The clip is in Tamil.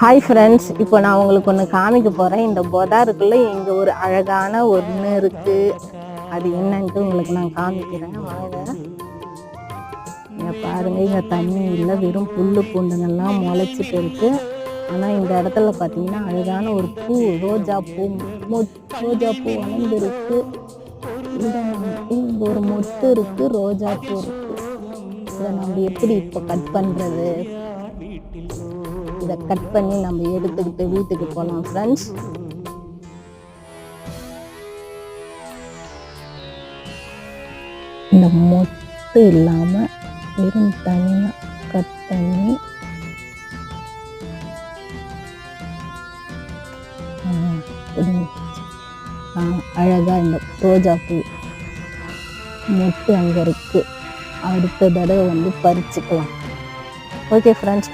ஹாய் ஃப்ரெண்ட்ஸ், இப்போ நான் உங்களுக்கு ஒன்று காமிக்க போகிறேன். இந்த பொதாருக்குள்ளே இங்கே ஒரு அழகான ஒன்று இருக்குது. அது என்னன்ட்டு உங்களுக்கு நான் காமிக்கிறேன் வாங்க. இங்கே பாருங்கள், இங்கே தண்ணி இல்லை, வெறும் புல் பூண்டுங்கள்லாம் முளைச்சிட்டு இருக்குது. ஆனால் இந்த இடத்துல பார்த்தீங்கன்னா அழகான ஒரு பூ, ரோஜா பூ வளர்ந்துருக்கு. இங்கே ஒரு மொட்டு இருக்குது, ரோஜா பூ இருக்குது. இதை நம்ம எப்படி இப்போ கட் பண்ணுறது? இதை கட் பண்ணி நம்ம எடுத்துக்கிட்டு வீட்டுக்கு போகலாம் ஃப்ரெண்ட்ஸ். இந்த மொட்டு இல்லாமல் வெறும் தனியாக கட் பண்ணி அழகாக இந்த ரோஜா பூ மொட்டு அங்கே இருக்குது. அடுத்த தடவை வந்து பறிச்சுக்கலாம். Okay friends.